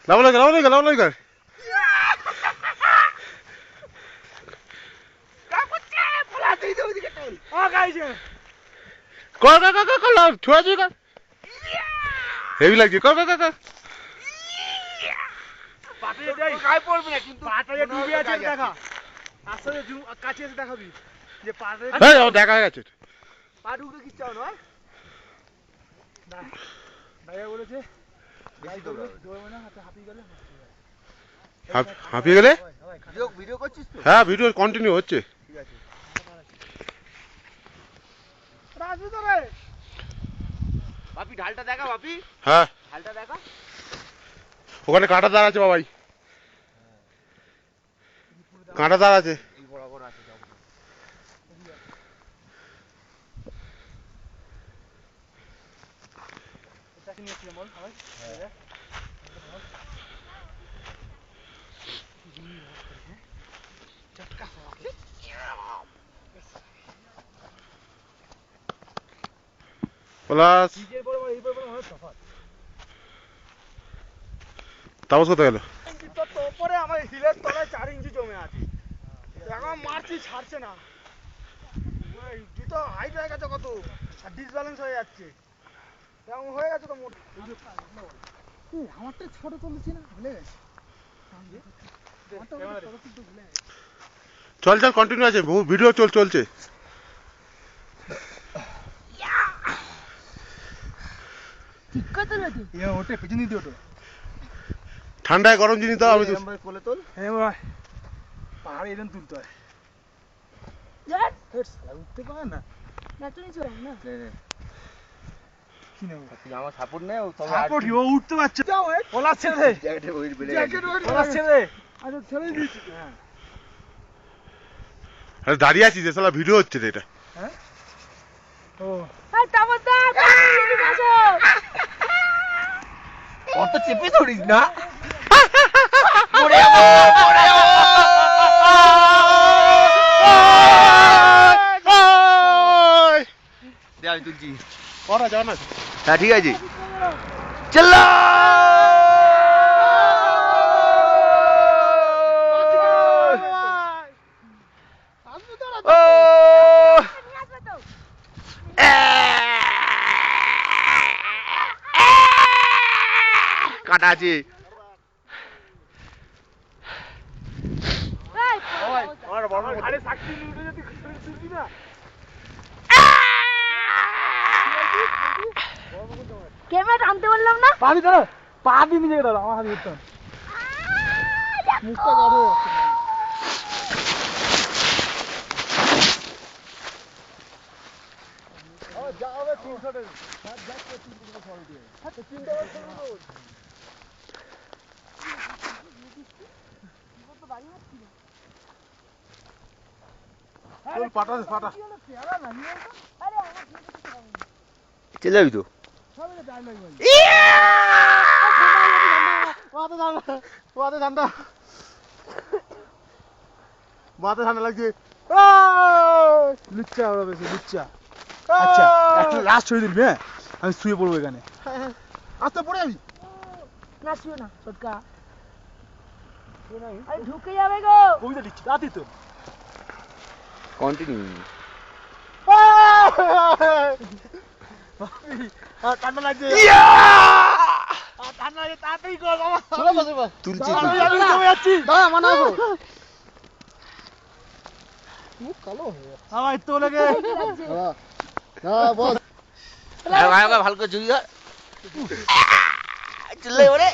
লাভ কর হেভি লাগছে কর দেখা গেছে হাঁপিয়ে গেলে হ্যাঁ ভিডিও কন্টিনিউ হচ্ছে বাপি ঢালটা দেখা বাপি হ্যাঁ ঢালটা দেখা ওখানে কাঁটা দাঁড় আছে বাবাই কাঁটা দাঁড় আছে এই বরাবর আছে যাও প্লাস তাপস কোথায় গেল উপরে আমার হিলের তলায় 4 ইঞ্চি জমে আছে এখন মারছি ছাড়ছে না জুতো হাইট হয়ে গেছে কত আর ডিসব্যালেন্স হয়ে যাচ্ছে এমন হয়ে গেছে তো আমারটা ছোট তুলেছি না ভুলে গেছি চল কন্টিনিউ আছে ভিডিও চলছে ওটা পেছনে দিয়ে ওটো ঠান্ডায় গরম জিনিস দাও আমি কোলে তোল হ্যাঁ ভাই পাহাড়ে এরকম তুলতে হয় উঠতে পারে না আমার সাপোর্ট নেই সাপোর্ট ও উঠতে পারছে যাও ওলা ছেড়ে দে জ্যাকেট ওলা ছেড়ে দে আচ্ছা ছেড়ে দিচ্ছি হ্যাঁ আরে দাঁড়িয়ে আছিস শালা ভিডিও হচ্ছে রে এটা হ্যাঁ ও অত চেপে ধরিস না আমি তুলছি যাও না হ্যাঁ ঠিক আছে চলো কাটা আছে ক্যামেরা টানতে বললাম না পাবি তো পা দিয়ে নিজে গেল আমার হাতে ধরতাম মুখটা গাড়ো যাবে 300 টাকা যাচ্ছে 300 টাকা দিয়ে আচ্ছা 300 টাকা চল পাটা চলে যাবি তো মাথা ঠান্ডা লাগছে লুচ্চা ওরা বেশি লুচ্চা আচ্ছা একটা লাস্ট হয়ে দিবি হ্যাঁ আমি শুয়ে পড়বো এখানে আস্তে পড়ে যাবি না শুও না সটকা আরে ঢুকে যাবে গো কবিতা লিখছি রাতি তো কন্টিনিউ ঠান্ডা লাগছে ঠান্ডা লাগছে তাড়াতাড়ি কর বাবা তুলছি আমি জমে যাচ্ছি দাঁড়া মানা আসো মুখ কালো হয়ে যাচ্ছে আমার তো লাগে হ্যাঁ বস ভালো করে ঝুঁকি চলে ওরে